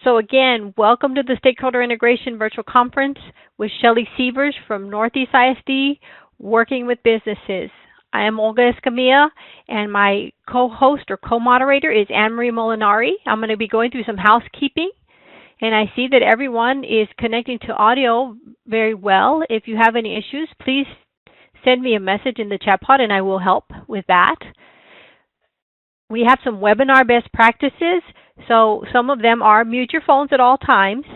So again, welcome to the Stakeholder Integration Virtual Conference with Shelley Sievers from Northeast ISD, working with businesses. I am Olga Escamilla, and my co-host or co-moderator is Anne-Marie Molinari. I'm going to be going through some housekeeping, and I see that everyone is connecting to audio very well. If you have any issues, please send me a message in the chat pod, and I will help with that. We have some webinar best practices. So some of them are mute your phones at all times,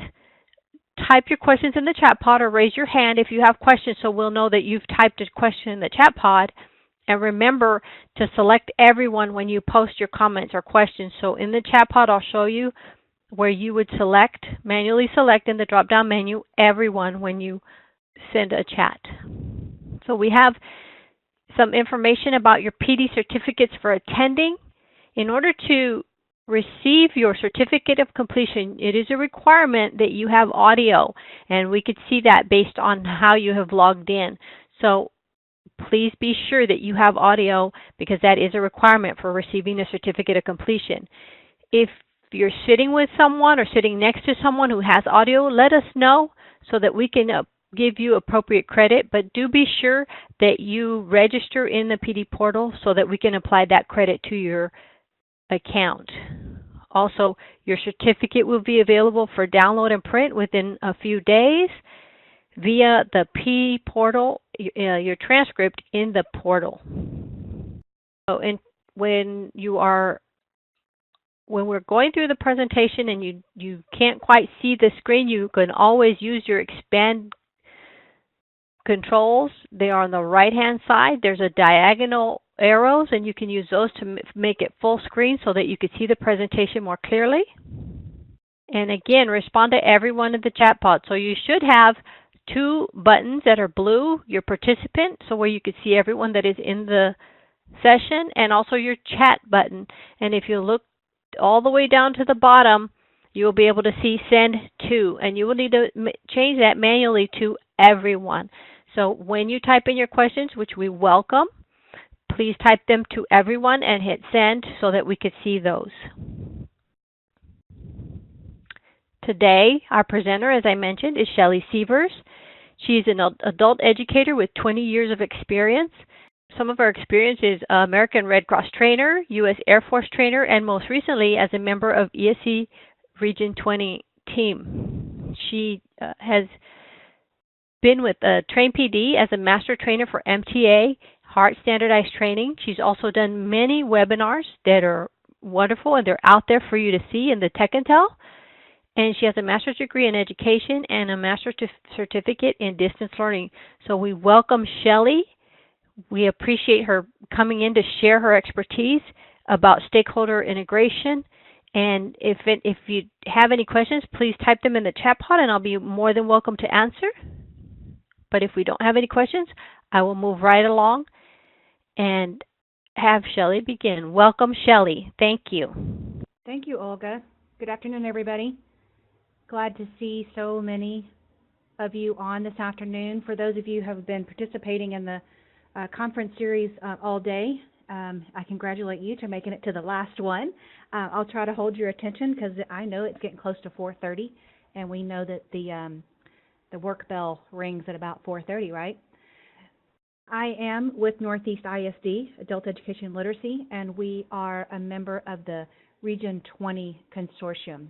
type your questions in the chat pod, or raise your hand if you have questions so we'll know that you've typed a question in the chat pod. And remember to select everyone when you post your comments or questions. So in the chat pod, I'll show you where you would select, manually select in the drop-down menu, everyone when you send a chat. So we have some information about your PD certificates for attending. In order to receive your certificate of completion, it is a requirement that you have audio, and we could see that based on how you have logged in. So please be sure that you have audio, because that is a requirement for receiving a certificate of completion. If you're sitting with someone or sitting next to someone who has audio, let us know so that we can give you appropriate credit, but do be sure that you register in the PD portal so that we can apply that credit to your account. Also, your certificate will be available for download and print within a few days via the P portal, your transcript in the portal. So when we're going through the presentation and you can't quite see the screen, you can always use your expand controls. They are on the right hand side. There's a diagonal arrows, and you can use those to make it full screen so that you can see the presentation more clearly. And again, respond to everyone in the chat pod. So you should have two buttons that are blue, your participant, so where you can see everyone that is in the session, and also your chat button. And if you look all the way down to the bottom, you will be able to see send to, and you will need to change that manually to everyone. So when you type in your questions, which we welcome, please type them to everyone and hit send so that we could see those. Today, our presenter, as I mentioned, is Shelley Sievers. She's an adult educator with 20 years of experience. Some of her experience is American Red Cross trainer, U.S. Air Force trainer, and most recently as a member of ESC Region 20 team. She has been with Train PD as a master trainer for MTA, Heart Standardized Training. She's also done many webinars that are wonderful, and they're out there for you to see in the Tech Intel. And she has a master's degree in education and a master's certificate in distance learning. So we welcome Shelley. We appreciate her coming in to share her expertise about stakeholder integration. And if you have any questions, please type them in the chat pod, and I'll be more than welcome to answer. But if we don't have any questions, I will move right along and have Shelley begin. Welcome, Shelley. Thank you. Thank you, Olga. Good afternoon, everybody. Glad to see so many of you on this afternoon. For those of you who have been participating in the conference series all day, I congratulate you to making it to the last one. I'll try to hold your attention because I know it's getting close to 4:30, and we know that the work bell rings at about 4:30, right? I am with Northeast ISD, Adult Education and Literacy, and we are a member of the Region 20 Consortium.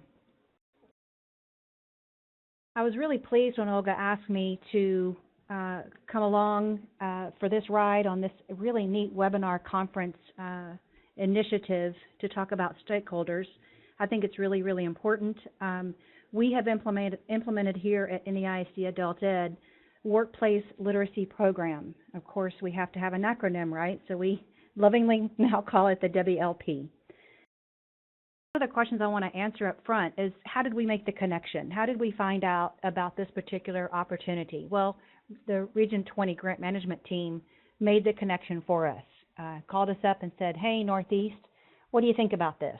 I was really pleased when Olga asked me to come along for this ride on this really neat webinar conference initiative to talk about stakeholders. I think it's really, really important. We have implemented here at NEISD Adult Ed Workplace Literacy Program. Of course, we have to have an acronym, right? So we lovingly now call it the WLP. One of the questions I want to answer up front is, how did we make the connection? How did we find out about this particular opportunity? Well, the Region 20 Grant Management team made the connection for us, called us up and said, hey, Northeast, what do you think about this?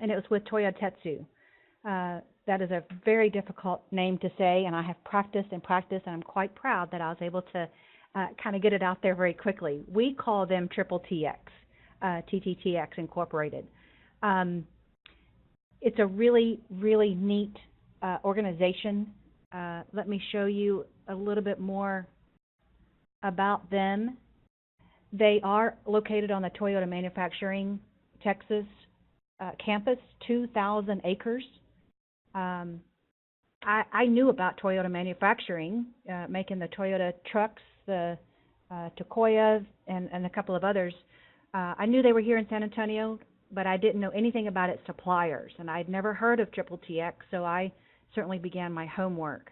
And it was with Toya Tetsu. That is a very difficult name to say, and I have practiced and practiced, and I'm quite proud that I was able to kind of get it out there very quickly. We call them Triple TX, TTTX Incorporated. It's a really, really neat organization. Let me show you a little bit more about them. They are located on the Toyota Manufacturing, Texas campus, 2,000 acres. I knew about Toyota Manufacturing, making the Toyota trucks, the Takoya, and a couple of others. I knew they were here in San Antonio, but I didn't know anything about its suppliers, and I'd never heard of Triple TX, so I certainly began my homework.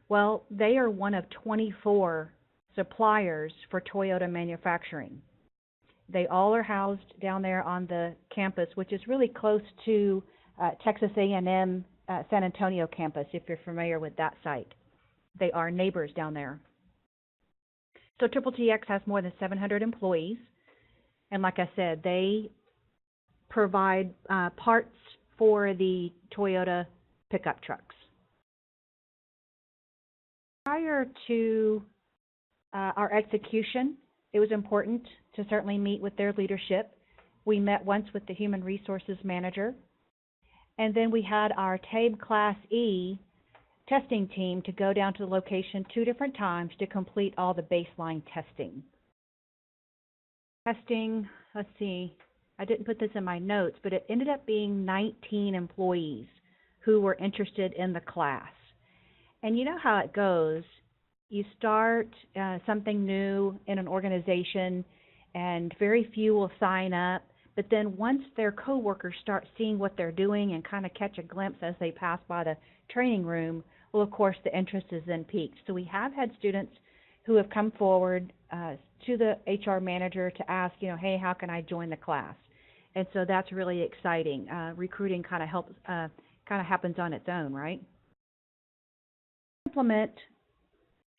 Well, they are one of 24 suppliers for Toyota Manufacturing. They all are housed down there on the campus, which is really close to Texas A&M San Antonio campus, if you're familiar with that site. They are neighbors down there. So Triple TX has more than 700 employees, and like I said, they provide parts for the Toyota pickup trucks. Prior to our execution, it was important to certainly meet with their leadership. We met once with the Human Resources Manager, and then we had our TABE Class E testing team to go down to the location 2 different times to complete all the baseline testing. Let's see, I didn't put this in my notes, but it ended up being 19 employees who were interested in the class. And you know how it goes. You start something new in an organization, and very few will sign up. But then once their coworkers start seeing what they're doing and kind of catch a glimpse as they pass by the training room, well, of course, the interest is then piqued. So we have had students who have come forward to the HR manager to ask, hey, how can I join the class? And so that's really exciting. Recruiting kind of happens on its own, right? Implement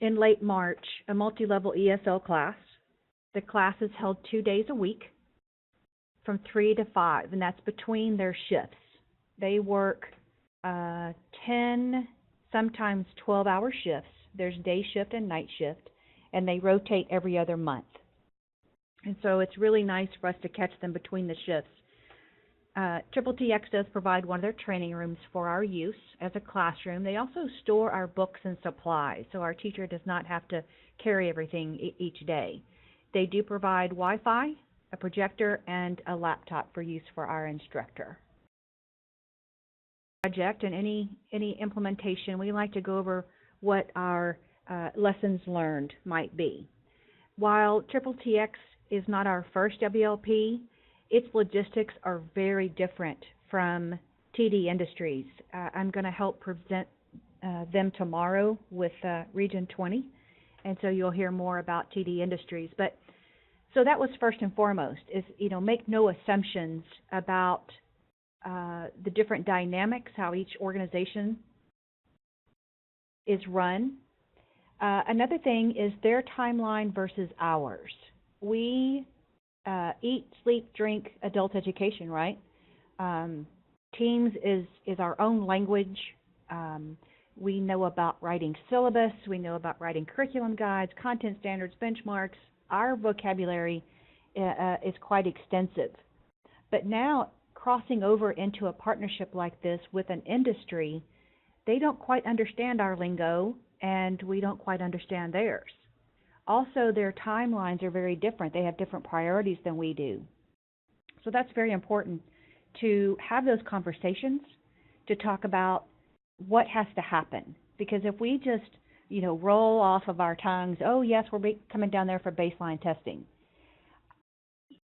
in late March a multi-level ESL class. The class is held 2 days a week from 3 to 5, and that's between their shifts. They work 10, sometimes 12-hour shifts. There's day shift and night shift, and they rotate every other month. And so it's really nice for us to catch them between the shifts. Triple TX does provide one of their training rooms for our use as a classroom. They also store our books and supplies, so our teacher does not have to carry everything each day. They do provide Wi-Fi, a projector, and a laptop for use for our instructor. Project and any implementation, we like to go over what our lessons learned might be. While Triple TX is not our first WLP, its logistics are very different from TD Industries. I'm going to help present them tomorrow with Region 20, and so you'll hear more about TD Industries. But so that was first and foremost, is make no assumptions about the different dynamics, how each organization is run. Another thing is their timeline versus ours. We eat, sleep, drink adult education, right? Teams is our own language. We know about writing syllabus. We know about writing curriculum guides, content standards, benchmarks. Our vocabulary is quite extensive. But now, crossing over into a partnership like this with an industry, they don't quite understand our lingo, and we don't quite understand theirs. Also, their timelines are very different. They have different priorities than we do. So that's very important to have those conversations, to talk about what has to happen. Because if we just, roll off of our tongues, oh yes, we're coming down there for baseline testing,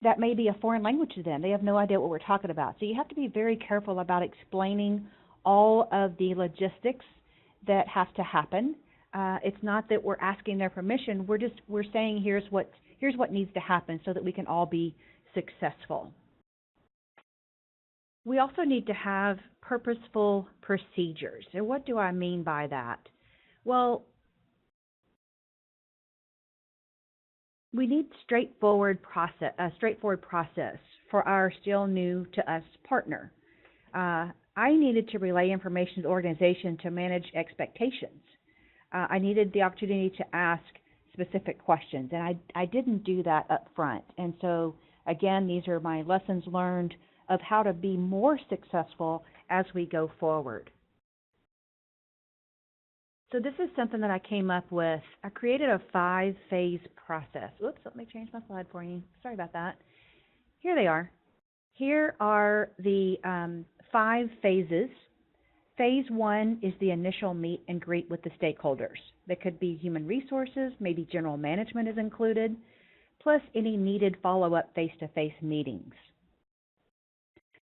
that may be a foreign language to them. They have no idea what we're talking about. So you have to be very careful about explaining all of the logistics that have to happen. It's not that we're asking their permission. We're saying here's what needs to happen so that we can all be successful. We also need to have purposeful procedures. And what do I mean by that? Well, we need a straightforward process for our still new to us partner. I needed to relay information to the organization to manage expectations. I needed the opportunity to ask specific questions, and I didn't do that up front. And so Again, these are my lessons learned of how to be more successful as we go forward. So this is something that I came up with. I created a 5-phase process. Oops, let me change my slide for you. Sorry about that. Here they are. Here are the 5 phases. Phase 1 is the initial meet and greet with the stakeholders. That could be human resources, maybe general management is included, plus any needed follow-up face-to-face meetings.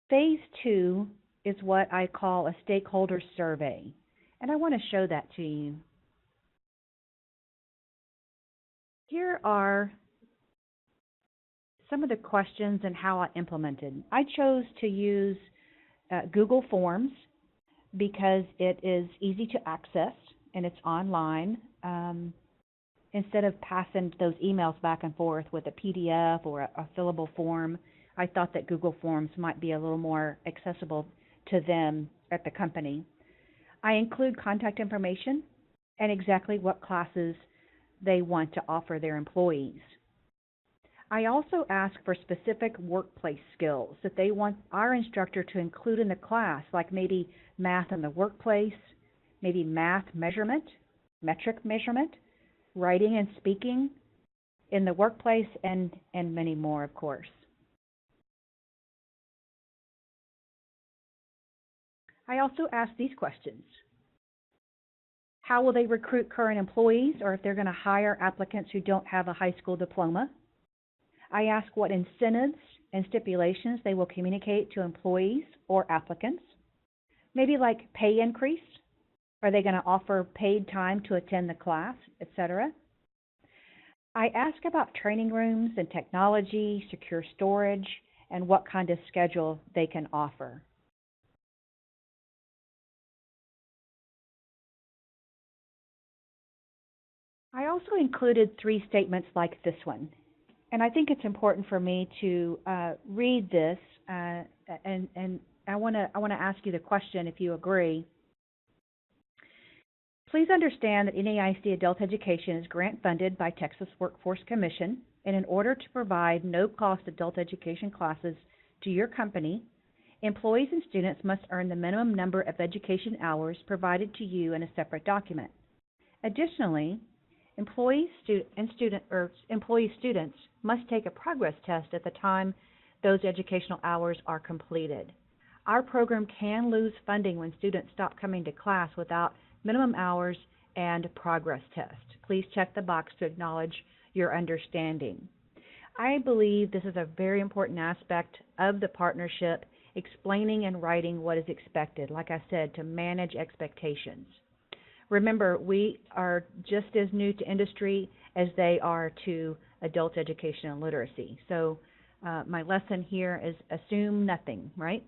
Phase 2 is what I call a stakeholder survey, and I want to show that to you. Here are some of the questions and how I implemented. I chose to use Google Forms because it is easy to access and it's online. Instead of passing those emails back and forth with a PDF or a fillable form, I thought that Google Forms might be a little more accessible to them at the company. I include contact information and exactly what classes they want to offer their employees. I also ask for specific workplace skills that they want our instructor to include in the class, like maybe math in the workplace, maybe math measurement, metric measurement, writing and speaking in the workplace, and many more, of course. I also ask these questions. How will they recruit current employees, or if they're going to hire applicants who don't have a high school diploma? I ask what incentives and stipulations they will communicate to employees or applicants. Maybe like pay increase. Are they going to offer paid time to attend the class, etc.? I ask about training rooms and technology, secure storage, and what kind of schedule they can offer. I also included 3 statements like this one. And I think it's important for me to read this, and I want to ask you the question if you agree. Please understand that NAISD Adult Education is grant funded by Texas Workforce Commission, and in order to provide no-cost adult education classes to your company, employees and students must earn the minimum number of education hours provided to you in a separate document. Additionally, employee students must take a progress test at the time those educational hours are completed. Our program can lose funding when students stop coming to class without minimum hours and progress test. Please check the box to acknowledge your understanding. I believe this is a very important aspect of the partnership, explaining and writing what is expected, like I said, to manage expectations. Remember, we are just as new to industry as they are to adult education and literacy. So my lesson here is assume nothing, right?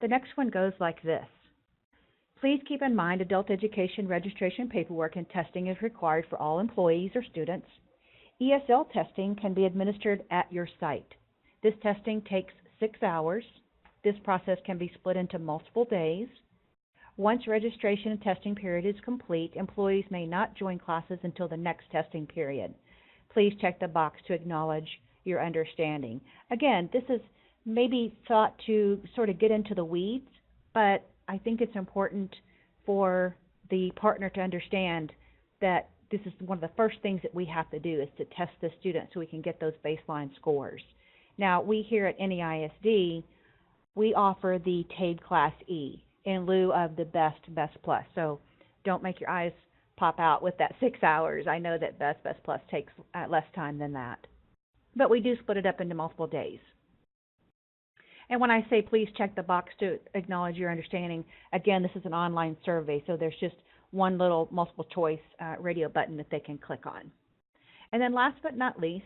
The next one goes like this. Please keep in mind adult education registration paperwork and testing is required for all employees or students. ESL testing can be administered at your site. This testing takes 6 hours. This process can be split into multiple days. Once registration and testing period is complete, employees may not join classes until the next testing period. Please check the box to acknowledge your understanding. Again, this is maybe thought to sort of get into the weeds, but I think it's important for the partner to understand that this is one of the first things that we have to do is to test the student so we can get those baseline scores. Now, we here at NAISD, we offer the TABE Class E in lieu of the Best Plus. So don't make your eyes pop out with that 6 hours. I know that Best Plus takes less time than that. But we do split it up into multiple days. And when I say please check the box to acknowledge your understanding, again, this is an online survey, so there's just one little multiple choice radio button that they can click on. And then last but not least,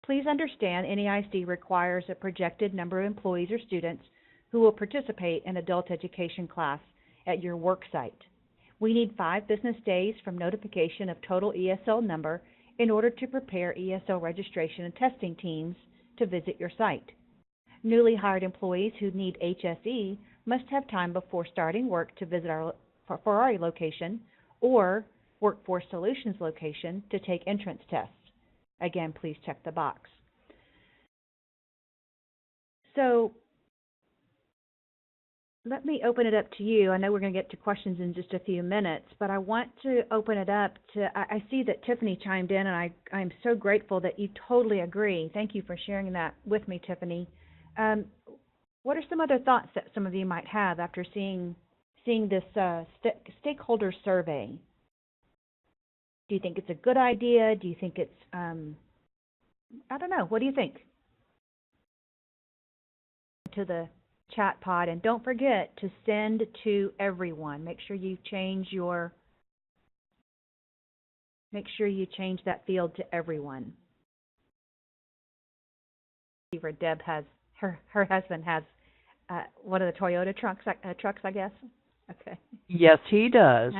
please understand NAISD requires a projected number of employees or students who will participate in adult education class at your work site. We need 5 business days from notification of total ESL number in order to prepare ESL registration and testing teams to visit your site. Newly hired employees who need HSE must have time before starting work to visit our Ferrari location or Workforce Solutions location to take entrance tests. again, please check the box. So let me open it up to you. I know we're going to get to questions in just a few minutes, but I want to open it up to, I see that Tiffany chimed in, and I'm so grateful that you totally agree. Thank you for sharing that with me, Tiffany. What are some other thoughts that some of you might have after seeing this stakeholder survey? Do you think it's a good idea? Do you think it's, I don't know, what do you think? To the chat pod, and don't forget to send to everyone. Make sure you change that field to everyone. Deb has her husband has one of the Toyota trucks, I guess. Okay. Yes, he does.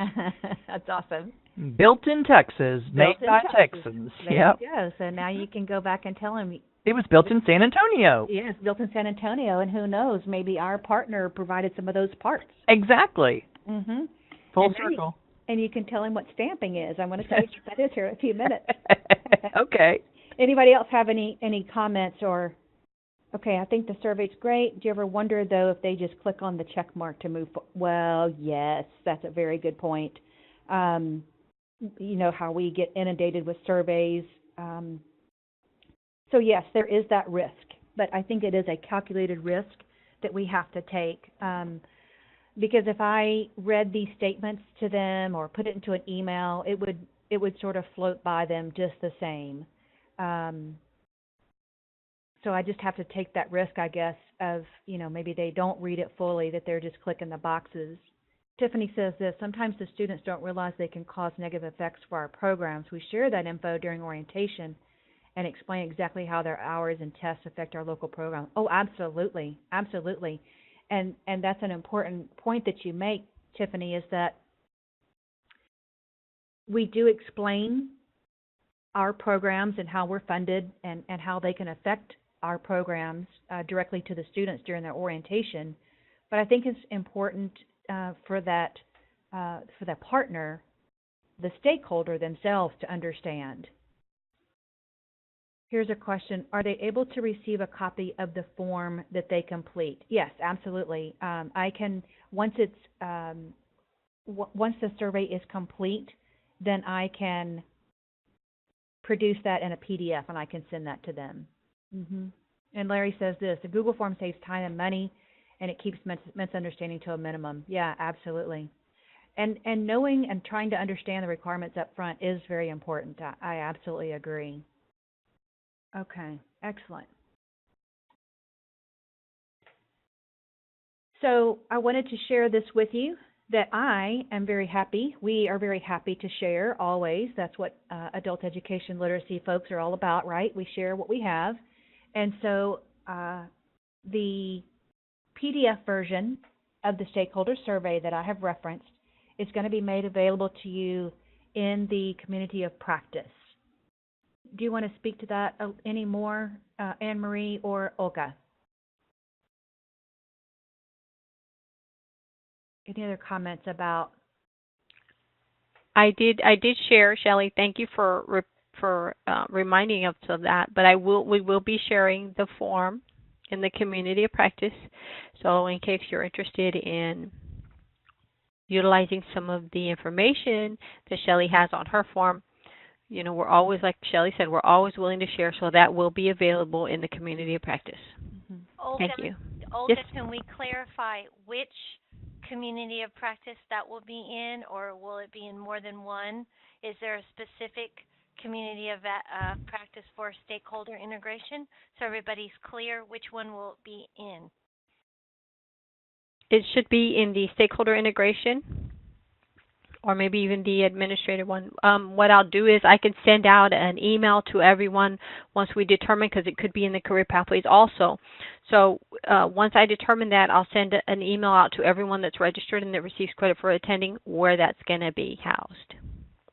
That's awesome. Built in Texas, made by Texans. There you go. So now you can go back and tell him. It was built in San Antonio. Yes, built in San Antonio, and who knows, maybe our partner provided some of those parts. Exactly. Mm-hmm. Full circle. And you can tell him what stamping is. I'm going to tell you what that is here in a few minutes. Okay. Anybody else have any comments or, okay, I think the survey's great. Do you ever wonder, though, if they just click on the check mark to move forward? Well, yes, that's a very good point. You know how we get inundated with surveys. So yes, there is that risk, but I think it is a calculated risk that we have to take. Because if I read these statements to them or put it into an email, it would sort of float by them just the same. So I just have to take that risk, I guess, of, you know, maybe they don't read it fully, that they're just clicking the boxes. Tiffany says this, sometimes the students don't realize they can cause negative effects for our programs. We share that info during orientation and explain exactly how their hours and tests affect our local program. Oh, absolutely, absolutely. And that's an important point that you make, Tiffany, is that we do explain our programs and how we're funded and how they can affect our programs directly to the students during their orientation. But I think it's important for that partner, the stakeholder themselves, to understand. Here's a question. Are they able to receive a copy of the form that they complete? Yes, absolutely. I can, once the survey is complete, then I can produce that in a PDF and I can send that to them. Mm-hmm. And Larry says this, the Google form saves time and money and it keeps misunderstanding to a minimum. Yeah, absolutely. And knowing and trying to understand the requirements up front is very important. I absolutely agree. Okay, excellent. So I wanted to share this with you, that I am very happy. We are very happy to share always. That's what adult education literacy folks are all about, right? We share what we have. And so the PDF version of the stakeholder survey that I have referenced is going to be made available to you in the community of practice. Do you want to speak to that any more, Anne-Marie or Olga? Any other comments about? I did share, Shelley. Thank you for reminding us of that. But we will be sharing the form in the community of practice. So in case you're interested in utilizing some of the information that Shelley has on her form, you know, we're always, like Shelley said, we're always willing to share, so that will be available in the community of practice. Mm-hmm. Olga, Thank you. Olga, Yes? Can we clarify which community of practice that will be in, or will it be in more than one? Is there a specific community of practice for stakeholder integration, so everybody's clear which one will it be in? It should be in the stakeholder integration, or maybe even the administrative one. What I'll do is I can send out an email to everyone once we determine, because it could be in the career pathways also. So once I determine that, I'll send an email out to everyone that's registered and that receives credit for attending where that's going to be housed.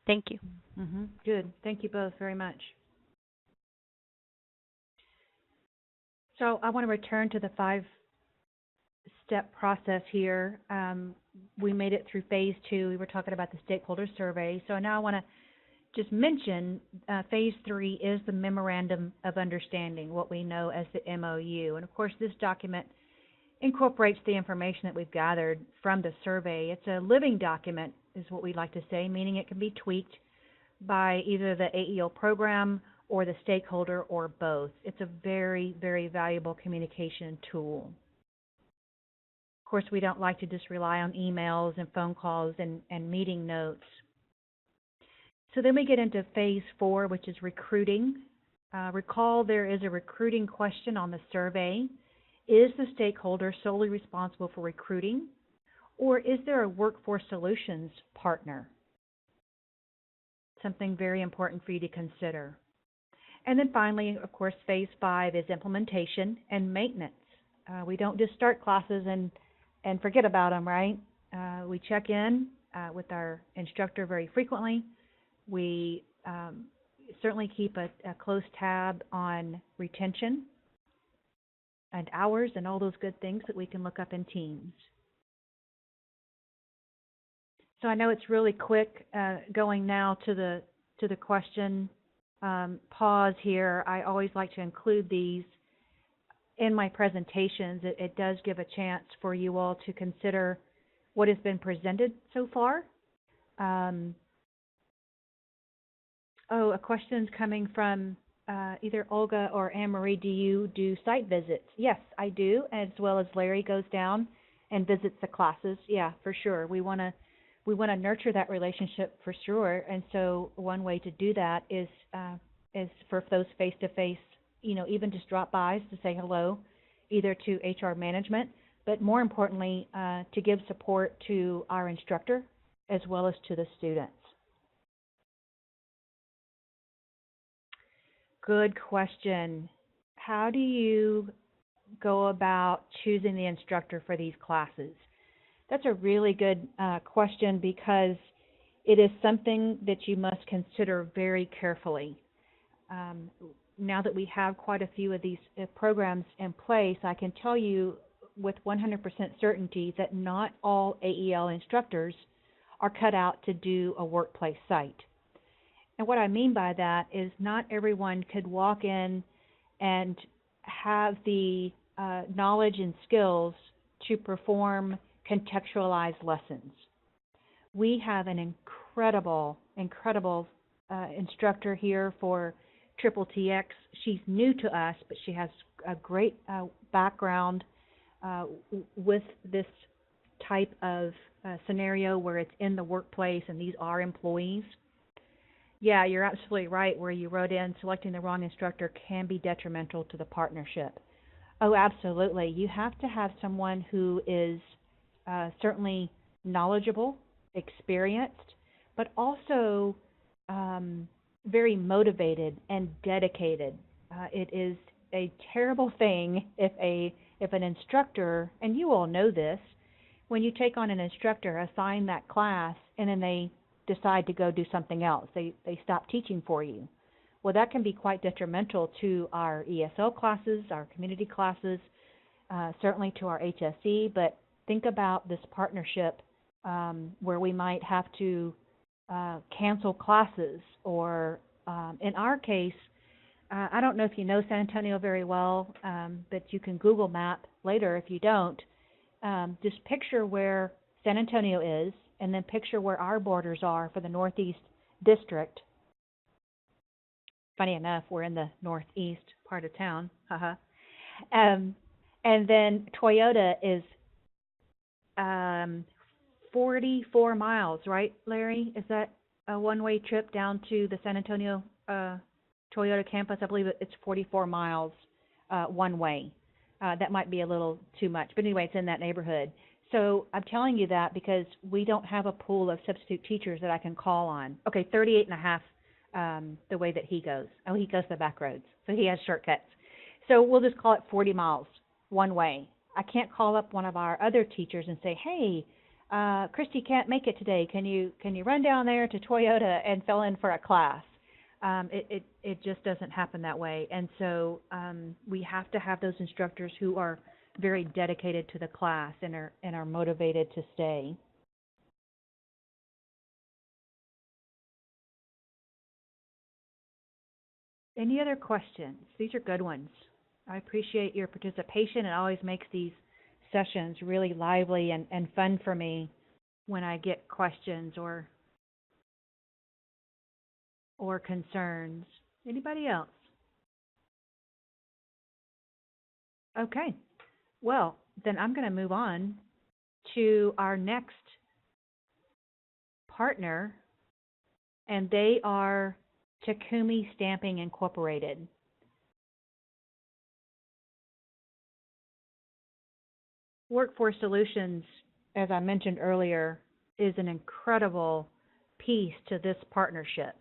Thank you. Mm-hmm. Good. Thank you both very much. So I want to return to the 5-step process here. We made it through phase 2. We were talking about the stakeholder survey. So now I want to just mention, Phase 3 is the Memorandum of Understanding, what we know as the MOU. And of course, this document incorporates the information that we've gathered from the survey. It's a living document, is what we like to say, meaning it can be tweaked by either the AEL program or the stakeholder or both. It's a very, very valuable communication tool. Of course, we don't like to just rely on emails and phone calls and meeting notes. So then we get into Phase 4, which is recruiting. Recall there is a recruiting question on the survey. Is the stakeholder solely responsible for recruiting, or is there a workforce solutions partner? Something very important for you to consider. And then finally, of course, Phase 5 is implementation and maintenance. We don't just start classes and forget about them, right? We check in with our instructor very frequently. We certainly keep a close tab on retention and hours and all those good things that we can look up in Teams. So I know it's really quick going now to the question. Pause here. I always like to include these in my presentations. It does give a chance for you all to consider what has been presented so far. A question's coming from either Olga or Anne-Marie. Do you do site visits? Yes, I do, as well as Larry goes down and visits the classes. Yeah, for sure. We want to nurture that relationship for sure. And so one way to do that is for those face-to-face, even just drop-bys to say hello, either to HR management, but more importantly, to give support to our instructor as well as to the students. Good question. How do you go about choosing the instructor for these classes? That's a really good question, because it is something that you must consider very carefully. Now that we have quite a few of these programs in place, I can tell you with 100% certainty that not all AEL instructors are cut out to do a workplace site. And what I mean by that is not everyone could walk in and have the knowledge and skills to perform contextualized lessons. We have an incredible instructor here for Triple TX. She's new to us, but she has a great background with this type of scenario where it's in the workplace and these are employees. Yeah, you're absolutely right where you wrote in selecting the wrong instructor can be detrimental to the partnership. Oh, absolutely. You have to have someone who is certainly knowledgeable, experienced, but also very motivated and dedicated. It is a terrible thing if an instructor, and you all know this, when you take on an instructor, assign that class, and then they decide to go do something else. They stop teaching for you. Well, that can be quite detrimental to our ESL classes, our community classes, certainly to our HSE, but think about this partnership where we might have to cancel classes, or in our case, I don't know if you know San Antonio very well, but you can Google map later if you don't. Just picture where San Antonio is, and then picture where our borders are for the Northeast District. Funny enough, we're in the northeast part of town. And then Toyota is 44 miles, right, Larry? Is that a one-way trip down to the San Antonio Toyota campus? I believe it's 44 miles one way. That might be a little too much, but anyway, it's in that neighborhood. So I'm telling you that because we don't have a pool of substitute teachers that I can call on. Okay, 38 and a half the way that he goes. Oh, he goes the back roads, so he has shortcuts. So we'll just call it 40 miles one way. I can't call up one of our other teachers and say, hey, Christy can't make it today. Can you run down there to Toyota and fill in for a class? It just doesn't happen that way. And so we have to have those instructors who are very dedicated to the class and are motivated to stay. Any other questions? These are good ones. I appreciate your participation. It always makes these sessions really lively and fun for me when I get questions or concerns. Anybody else? Okay. Well, then I'm going to move on to our next partner, and they are Takumi Stamping Incorporated. Workforce Solutions, as I mentioned earlier, is an incredible piece to this partnership.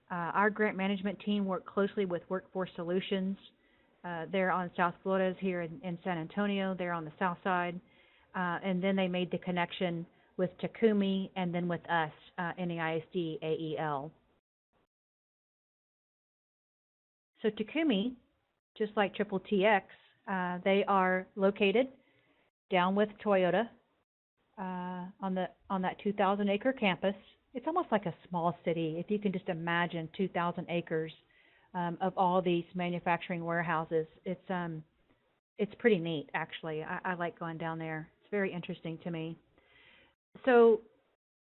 Our grant management team worked closely with Workforce Solutions. They're on South Florida, here in San Antonio. They're on the south side. And then they made the connection with Takumi and then with us in the ISD AEL. So Takumi, just like Triple TX, they are located down with Toyota on that 2,000-acre campus. It's almost like a small city, if you can just imagine 2,000 acres of all these manufacturing warehouses. It's pretty neat, actually. I like going down there. It's very interesting to me. So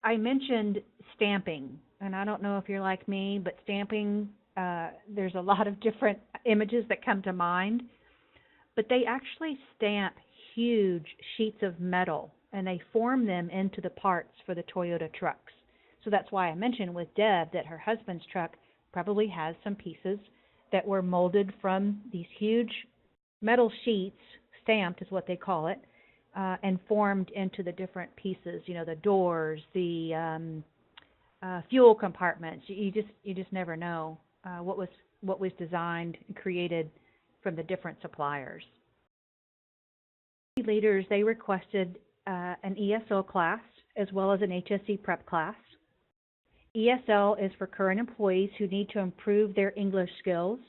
I mentioned stamping, and I don't know if you're like me, but stamping, there's a lot of different images that come to mind. But they actually stamp huge sheets of metal, and they form them into the parts for the Toyota trucks. So that's why I mentioned with Deb that her husband's truck probably has some pieces that were molded from these huge metal sheets, stamped is what they call it, and formed into the different pieces, you know, the doors, the fuel compartments. You just never know what was designed and created from the different suppliers. Leaders, they requested an ESL class as well as an HSE prep class. ESL is for current employees who need to improve their English skills.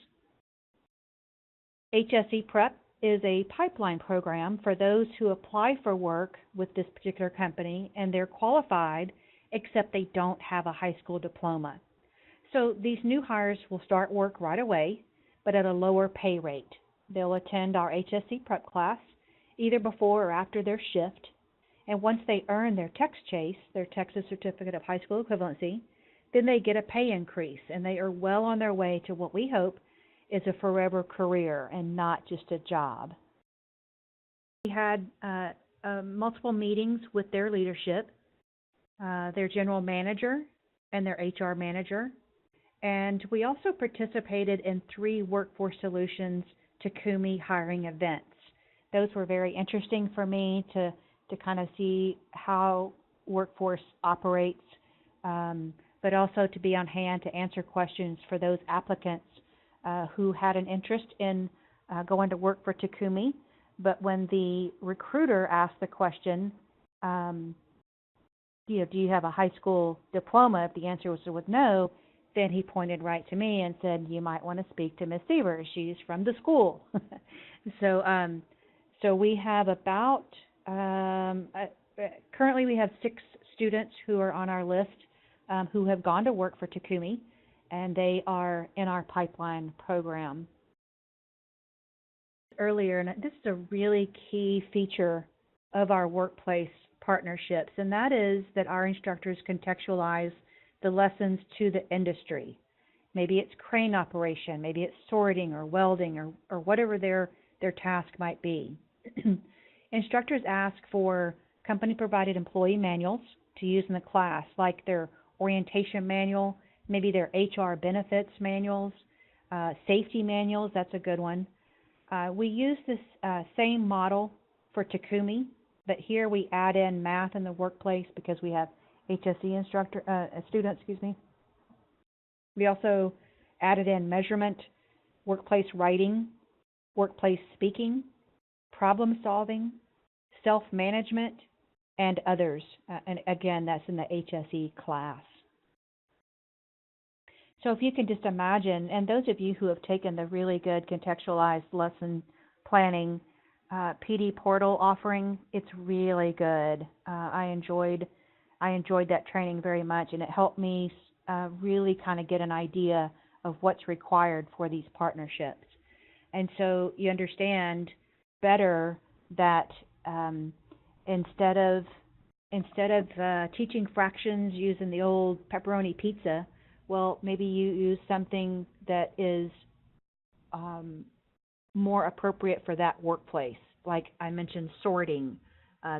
HSE prep is a pipeline program for those who apply for work with this particular company and they're qualified except they don't have a high school diploma. So these new hires will start work right away, but at a lower pay rate. They'll attend our HSE prep class either before or after their shift, and once they earn their TexCHASE, their Texas Certificate of High School Equivalency, then they get a pay increase, and they are well on their way to what we hope is a forever career and not just a job. We had multiple meetings with their leadership, their general manager and their HR manager, and we also participated in 3 Workforce Solutions Takumi hiring events. Those were very interesting for me to kind of see how Workforce operates, but also to be on hand to answer questions for those applicants who had an interest in going to work for Takumi. But when the recruiter asked the question, do you have a high school diploma? If the answer was with no, then he pointed right to me and said, you might want to speak to Miss Severs. She's from the school. So we have about, currently we have 6 students who are on our list who have gone to work for Takumi, and they are in our pipeline program. Earlier, and this is a really key feature of our workplace partnerships, and that is that our instructors contextualize the lessons to the industry. Maybe it's crane operation, maybe it's sorting or welding or whatever their task might be. Instructors ask for company-provided employee manuals to use in the class, like their orientation manual, maybe their HR benefits manuals, safety manuals, that's a good one. We use this same model for Takumi, but here we add in math in the workplace because we have HSE students. We also added in measurement, workplace writing, workplace speaking, problem solving, self-management, and others. And again, that's in the HSE class. So if you can just imagine, and those of you who have taken the really good contextualized lesson planning PD portal offering, it's really good. I enjoyed that training very much, and it helped me really kind of get an idea of what's required for these partnerships. And so you understand better that instead of teaching fractions using the old pepperoni pizza, well, maybe you use something that is more appropriate for that workplace. Like I mentioned, sorting.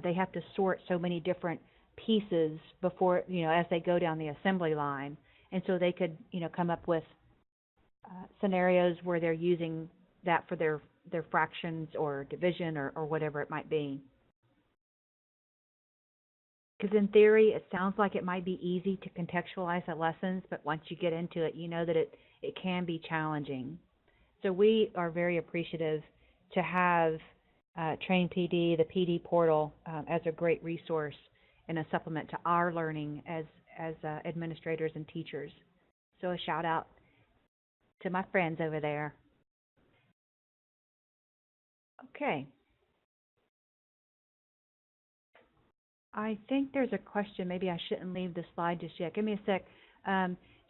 They have to sort so many different pieces before, as they go down the assembly line. And so they could, come up with scenarios where they're using that for their fractions or division or whatever it might be. Because in theory, it sounds like it might be easy to contextualize the lessons, but once you get into it, you know that it can be challenging. So we are very appreciative to have Train PD, the PD portal, as a great resource and a supplement to our learning as administrators and teachers. So a shout out to my friends over there. Okay. I think there's a question. Maybe I shouldn't leave the slide just yet. Give me a sec.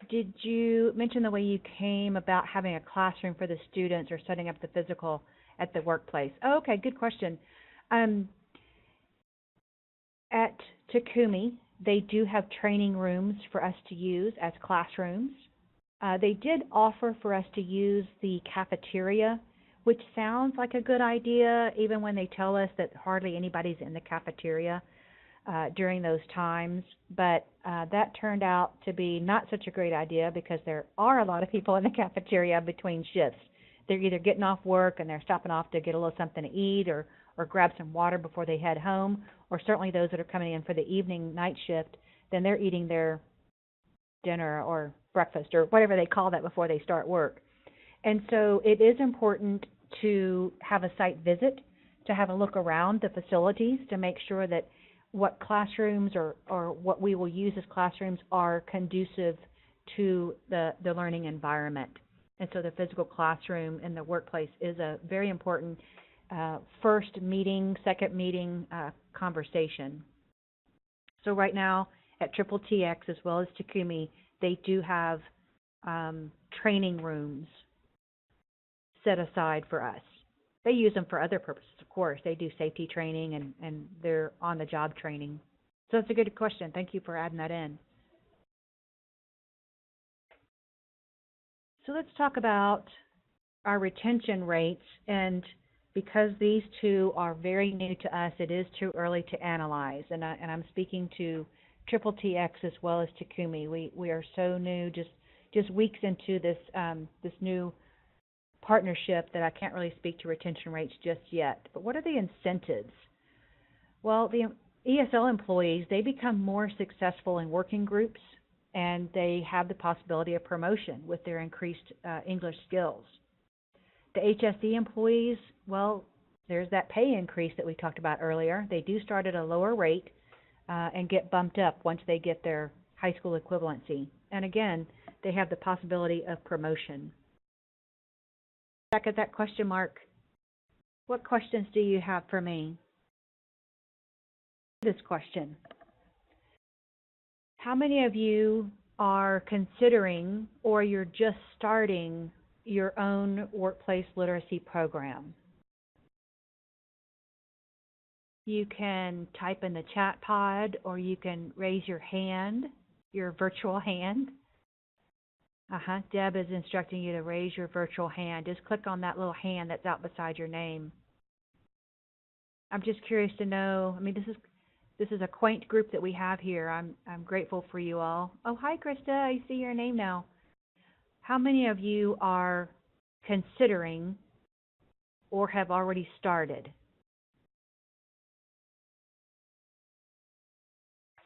Did you mention the way you came about having a classroom for the students or setting up the physical at the workplace? Oh, okay, good question. At Takumi, they do have training rooms for us to use as classrooms. They did offer for us to use the cafeteria, which sounds like a good idea, even when they tell us that hardly anybody's in the cafeteria during those times. But that turned out to be not such a great idea because there are a lot of people in the cafeteria between shifts. They're either getting off work and they're stopping off to get a little something to eat or grab some water before they head home, or certainly those that are coming in for the evening night shift, then they're eating their dinner or breakfast or whatever they call that before they start work. And so it is important to have a site visit, to have a look around the facilities to make sure that what classrooms or what we will use as classrooms are conducive to the learning environment. And so the physical classroom in the workplace is a very important first meeting, second meeting conversation. So right now at Triple TX as well as Takumi, they do have training rooms set aside for us. They use them for other purposes, of course. They do safety training and they're on-the-job training. So that's a good question. Thank you for adding that in. So let's talk about our retention rates. And because these two are very new to us, it is too early to analyze. And I'm speaking to Triple TX as well as Takumi. We are so new, just weeks into this this new partnership, that I can't really speak to retention rates just yet. But what are the incentives? Well, the ESL employees, they become more successful in working groups, and they have the possibility of promotion with their increased English skills. The HSD employees, well, there's that pay increase that we talked about earlier. They do start at a lower rate and get bumped up once they get their high school equivalency. And again, they have the possibility of promotion. Back at that question mark, what questions do you have for me? This question: how many of you are considering or you're just starting your own workplace literacy program? You can type in the chat pod, or you can raise your hand, your virtual hand. Deb is instructing you to raise your virtual hand. Just click on that little hand that's out beside your name. I'm just curious to know, I mean, this is a quaint group that we have here. I'm grateful for you all. Oh, hi, Krista. I see your name now. How many of you are considering or have already started?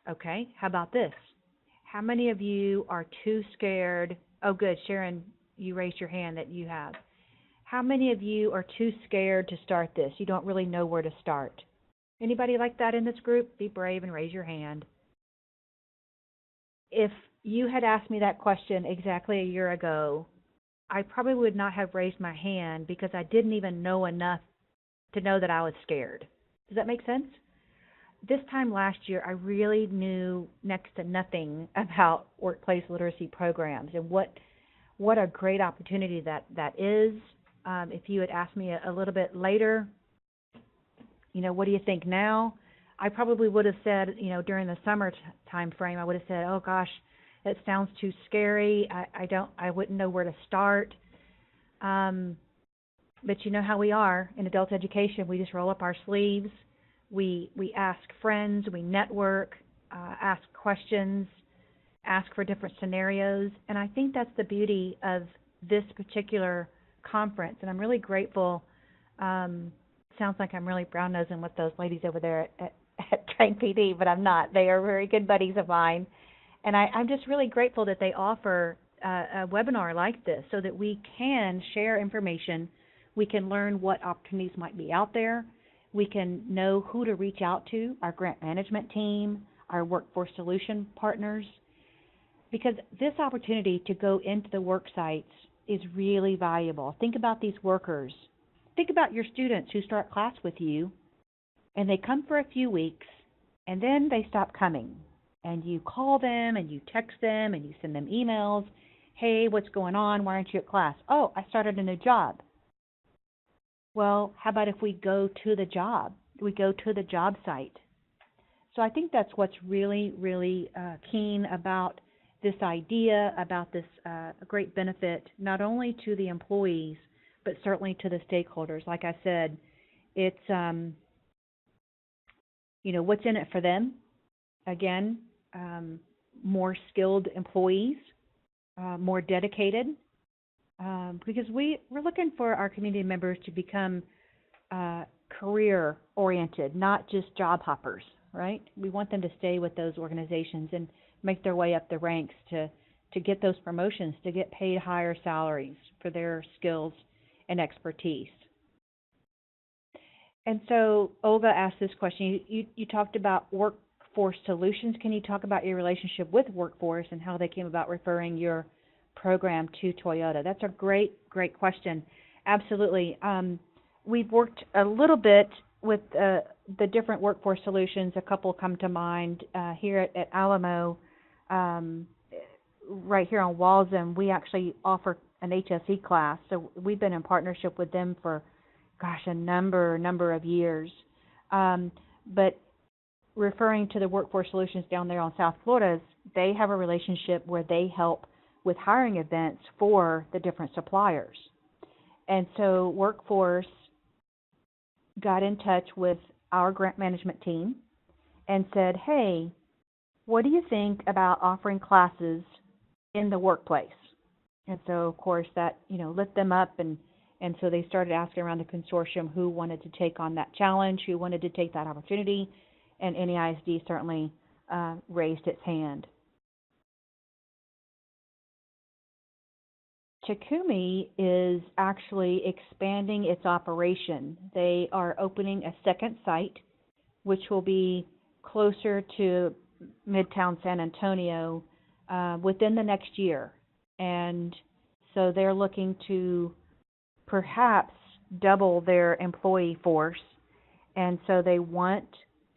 Okay, how about this? How many of you are too scared? Oh, good. Sharon, you raised your hand that you have. How many of you are too scared to start this? You don't really know where to start. Anybody like that in this group? Be brave and raise your hand. If you had asked me that question exactly a year ago, I probably would not have raised my hand because I didn't even know enough to know that I was scared. Does that make sense? This time last year, I really knew next to nothing about workplace literacy programs and what what a great opportunity that is. If you had asked me a little bit later, what do you think now? I probably would have said, during the summer time frame, I would have said, oh gosh, it sounds too scary. I wouldn't know where to start. But you know how we are in adult education. We just roll up our sleeves. We ask friends. We network, ask questions, ask for different scenarios. And I think that's the beauty of this particular conference. And I'm really grateful. Sounds like I'm really brown-nosing with those ladies over there at Train PD, but I'm not. They are very good buddies of mine. And I'm just really grateful that they offer a webinar like this so that we can share information. We can learn what opportunities might be out there. We can know who to reach out to, our grant management team, our workforce solution partners, because this opportunity to go into the work sites is really valuable. Think about these workers. Think about your students who start class with you, and they come for a few weeks, and then they stop coming. And you call them, and you text them, and you send them emails. Hey, what's going on? Why aren't you at class? Oh, I started a new job. Well, how about if we go to the job? We go to the job site. So I think that's what's really, really keen about this idea, about this great benefit, not only to the employees, but certainly to the stakeholders. Like I said, it's, what's in it for them? Again, more skilled employees, more dedicated, because we're looking for our community members to become career-oriented, not just job hoppers, right? We want them to stay with those organizations and make their way up the ranks to get those promotions, to get paid higher salaries for their skills and expertise. And so Olga asked this question. You talked about workforce solutions. Can you talk about your relationship with Workforce and how they came about referring your program to Toyota? That's a great question. Absolutely. We've worked a little bit with the different workforce solutions. A couple come to mind here at Alamo. Right here on Walzem, we actually offer an HSE class. So we've been in partnership with them for, a number of years. But referring to the workforce solutions down there on South Florida, they have a relationship where they help with hiring events for the different suppliers. And so Workforce got in touch with our grant management team and said, hey, what do you think about offering classes in the workplace? And so, of course, that, lit them up, and so they started asking around the consortium who wanted to take on that challenge, who wanted to take that opportunity, and NEISD certainly raised its hand. Chikumi is actually expanding its operation. They are opening a second site, which will be closer to Midtown San Antonio within the next year. And so they're looking to perhaps double their employee force. And so they want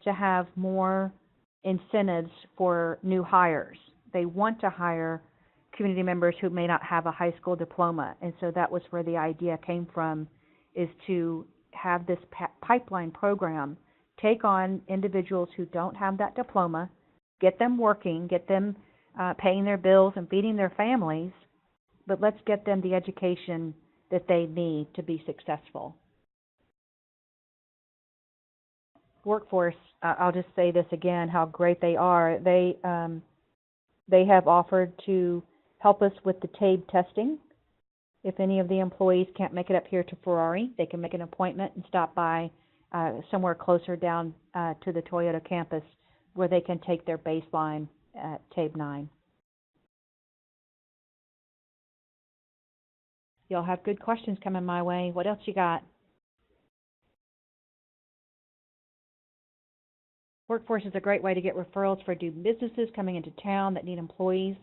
to have more incentives for new hires. They want to hire community members who may not have a high school diploma. And so that was where the idea came from, is to have this pipeline program take on individuals who don't have that diploma, get them working, get them paying their bills and feeding their families, but let's get them the education that they need to be successful. Workforce, I'll just say this again, how great they are. They have offered to help us with the TABE testing. If any of the employees can't make it up here to Ferrari, they can make an appointment and stop by somewhere closer down to the Toyota campus where they can take their baseline at TABE 9. Y'all have good questions coming my way. What else you got? Workforce is a great way to get referrals for new businesses coming into town that need employees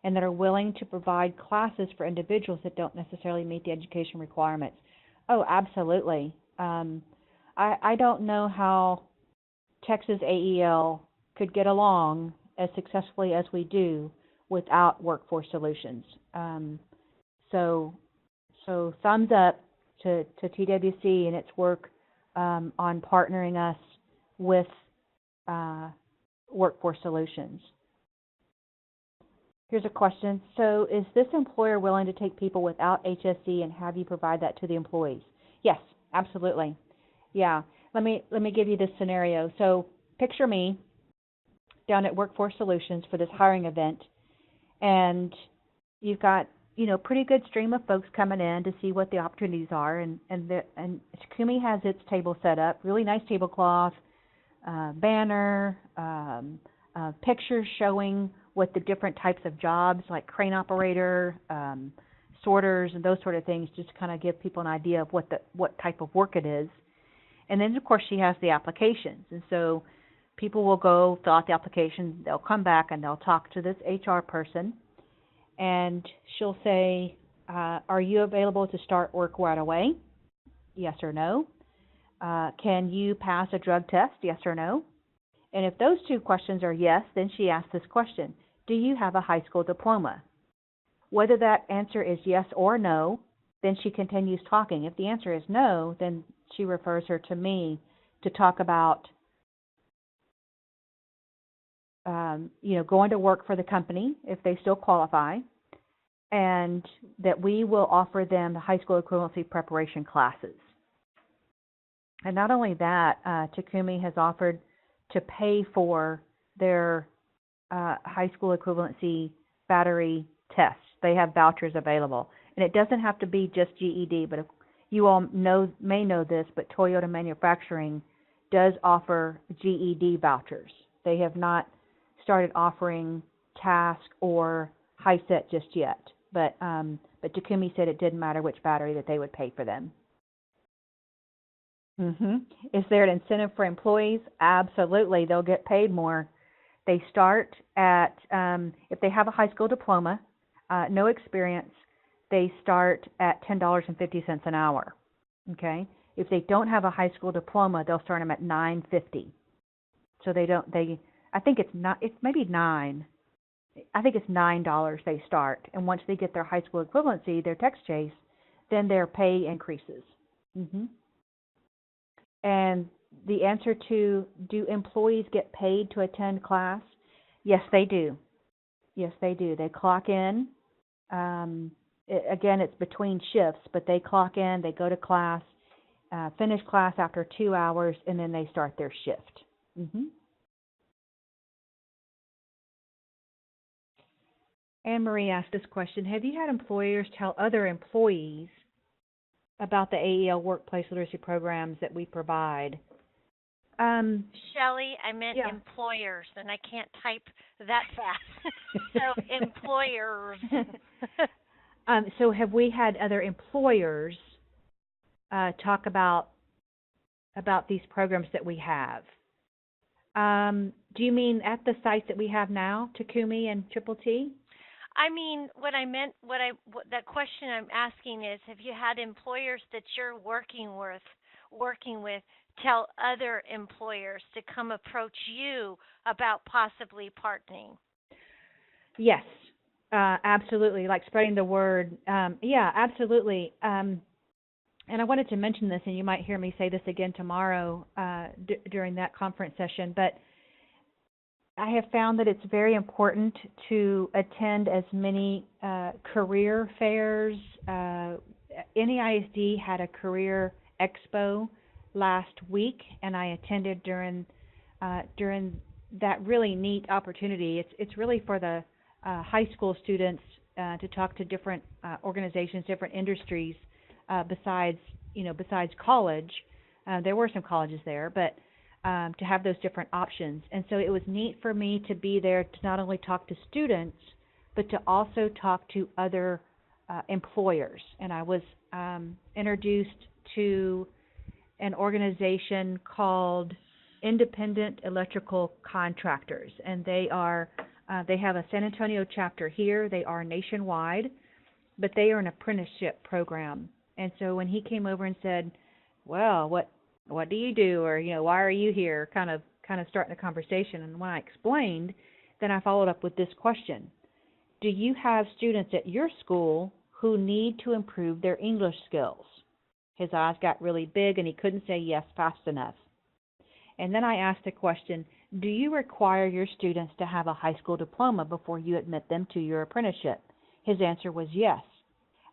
and that are willing to provide classes for individuals that don't necessarily meet the education requirements. Oh, absolutely. I don't know how Texas AEL could get along as successfully as we do without Workforce Solutions. So thumbs up to TWC and its work on partnering us with Workforce Solutions. Here's a question. So is this employer willing to take people without HSE and have you provide that to the employees? Yes, absolutely. Yeah. Let me give you this scenario. So picture me down at Workforce Solutions for this hiring event, and you've got, pretty good stream of folks coming in to see what the opportunities are, and Takumi has its table set up, really nice tablecloth, banner, pictures showing what the different types of jobs, like crane operator, sorters, and those sort of things, just to kind of give people an idea of what type of work it is. And then, of course, she has the applications. And so people will go fill out the application. They'll come back and they'll talk to this HR person. And she'll say, are you available to start work right away? Yes or no. Can you pass a drug test? Yes or no. And if those two questions are yes, then she asks this question: do you have a high school diploma? Whether that answer is yes or no, then she continues talking. If the answer is no, then she refers her to me to talk about, going to work for the company if they still qualify, and that we will offer them the high school equivalency preparation classes. And not only that, Takumi has offered to pay for their high school equivalency battery tests. They have vouchers available. And it doesn't have to be just GED, but you all may know this, but Toyota Manufacturing does offer GED vouchers. They have not started offering TASK or HiSET just yet. But Takumi said it didn't matter which battery, that they would pay for them. Is there an incentive for employees? Absolutely. They'll get paid more. They start at, if they have a high school diploma, no experience, they start at $10.50 an hour. Okay? If they don't have a high school diploma, they'll start them at $9.50. So I think it's maybe $9. I think it's $9 they start. And once they get their high school equivalency, their text chase, then their pay increases. And the answer to, do employees get paid to attend class? Yes, they do. Yes, they do. They clock in. Again, it's between shifts, but they clock in, they go to class, finish class after 2 hours, and then they start their shift. Anne Marie asked this question: have you had employers tell other employees about the AEL workplace literacy programs that we provide? Shelley, I meant employers, and I can't type that fast. So employers. So have we had other employers talk about these programs that we have? Do you mean at the sites that we have now, Takumi and Triple T? I mean, that question I'm asking is, have you had employers that you're working with tell other employers to come approach you about possibly partnering? Yes, absolutely. Like spreading the word. Yeah, absolutely. And I wanted to mention this, and you might hear me say this again tomorrow during that conference session, but I have found that it's very important to attend as many career fairs. NEISD had a career expo last week, and I attended during that really neat opportunity. It's really for the high school students to talk to different organizations, different industries besides college. There were some colleges there, but to have those different options. And so it was neat for me to be there to not only talk to students, but to also talk to other employers. And I was introduced to an organization called Independent Electrical Contractors, and they have a San Antonio chapter here. They are nationwide, but they are an apprenticeship program. And so when he came over and said, well, what do you do, or why are you here, kind of starting the conversation, and when I explained, then I followed up with this question: do you have students at your school who need to improve their English skills. His eyes got really big and he couldn't say yes fast enough. And then I asked the question, do you require your students to have a high school diploma before you admit them to your apprenticeship? His answer was yes.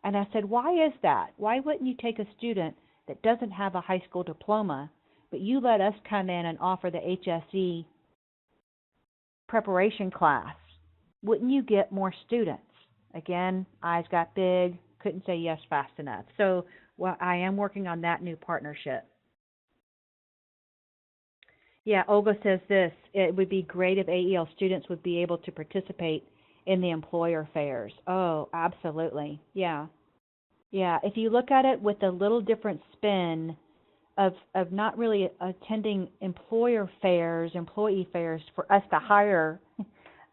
And I said, why is that? Why wouldn't you take a student that doesn't have a high school diploma, but you let us come in and offer the HSE preparation class? Wouldn't you get more students? Again, eyes got big, couldn't say yes fast enough. So I am working on that new partnership. Yeah, Olga says this, it would be great if AEL students would be able to participate in the employer fairs. Oh, absolutely. Yeah. Yeah, if you look at it with a little different spin of not really attending employer fairs, employee fairs for us to hire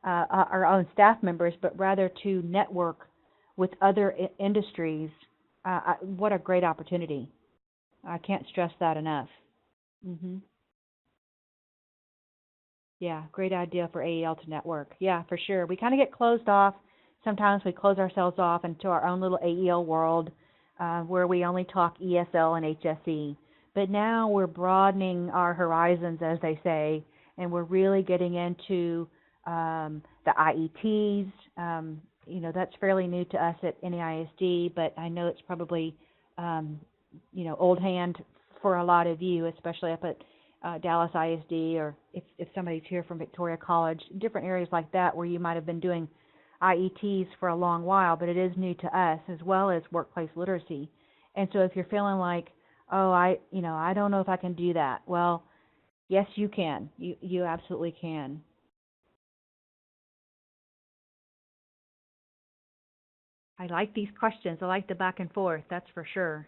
our own staff members, but rather to network with other industries, what a great opportunity. I can't stress that enough. Yeah, great idea for AEL to network. Yeah, for sure. We kind of get closed off. Sometimes we close ourselves off into our own little AEL world where we only talk ESL and HSE. But now we're broadening our horizons, as they say, and we're really getting into the IETs. That's fairly new to us at NEISD, but I know it's probably, old hand for a lot of you, especially up at Dallas ISD, or if somebody's here from Victoria College, different areas like that where you might have been doing IETs for a long while, but it is new to us, as well as workplace literacy. And so if you're feeling like, oh, I don't know if I can do that, well, yes, you can. You absolutely can. I like these questions. I like the back and forth, that's for sure.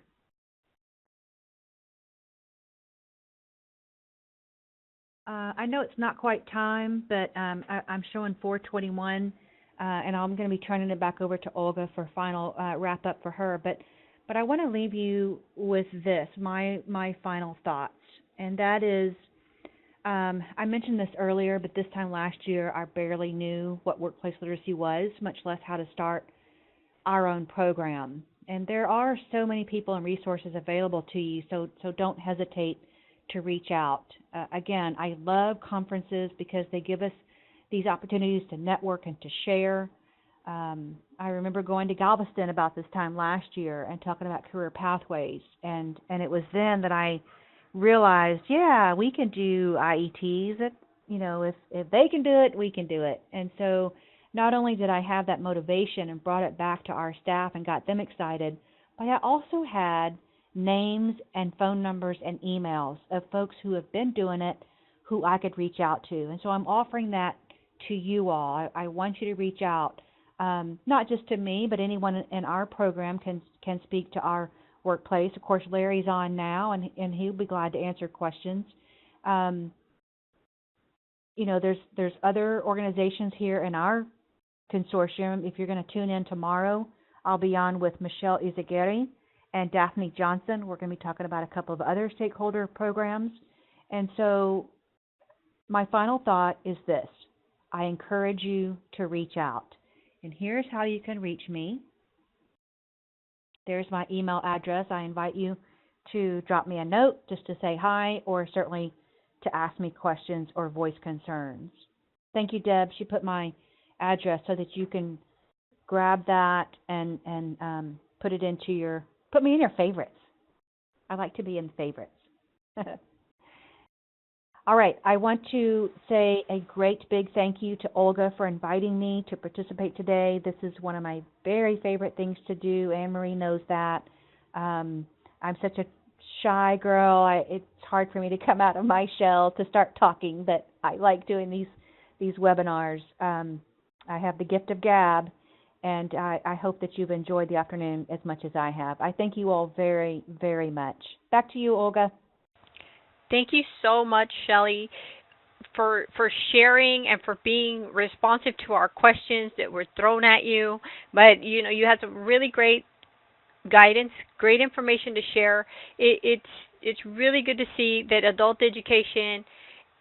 I know it's not quite time, but I'm showing 4:21, and I'm going to be turning it back over to Olga for final wrap up for her. But I want to leave you with this, my final thoughts, and that is, I mentioned this earlier, but this time last year I barely knew what workplace literacy was, much less how to start our own program. And there are so many people and resources available to you, so don't hesitate to reach out. Again, I love conferences because they give us these opportunities to network and to share. I remember going to Galveston about this time last year and talking about career pathways, and it was then that I realized, yeah, we can do IETs. If they can do it, we can do it. And so not only did I have that motivation and brought it back to our staff and got them excited, but I also had names and phone numbers and emails of folks who have been doing it who I could reach out to. And so I'm offering that to you all. I want you to reach out, not just to me, but anyone in our program can speak to our workplace. Of course, Larry's on now, and he'll be glad to answer questions. There's other organizations here in our consortium. If you're going to tune in tomorrow, I'll be on with Michelle Izagiri and Daphne Johnson. We're going to be talking about a couple of other stakeholder programs. And so my final thought is this. I encourage you to reach out. And here's how you can reach me. There's my email address. I invite you to drop me a note just to say hi, or certainly to ask me questions or voice concerns. Thank you, Deb. She put my address so that you can grab that and put me in your favorites. I like to be in favorites. All right, I want to say a great big thank you to Olga for inviting me to participate today. This is one of my very favorite things to do. Anne-Marie knows that. I'm such a shy girl. It's hard for me to come out of my shell to start talking, but I like doing these webinars. I have the gift of gab, and I hope that you've enjoyed the afternoon as much as I have. I thank you all very, very much. Back to you, Olga. Thank you so much, Shelley, for sharing and for being responsive to our questions that were thrown at you. But, you had some really great guidance, great information to share. It's really good to see that adult education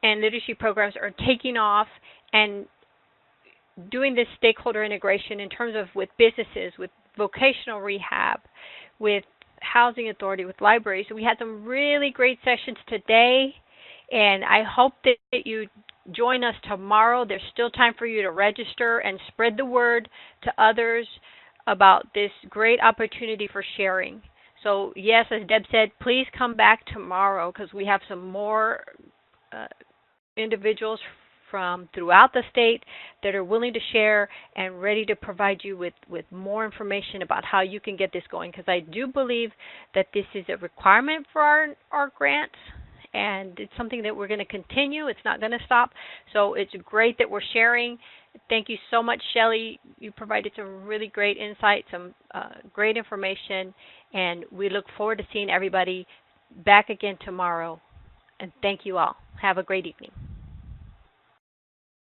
and literacy programs are taking off and doing this stakeholder integration in terms of with businesses, with vocational rehab, with housing authority, with libraries. So we had some really great sessions today, and I hope that you join us tomorrow. There's still time for you to register and spread the word to others about this great opportunity for sharing. So yes, as Deb said, please come back tomorrow because we have some more individuals from throughout the state that are willing to share and ready to provide you with more information about how you can get this going, because I do believe that this is a requirement for our grants, and it's something that we're going to continue. It's not going to stop. So it's great that we're sharing. Thank you so much, Shelley. You provided some really great insight, some great information, and we look forward to seeing everybody back again tomorrow. And thank you all. Have a great evening.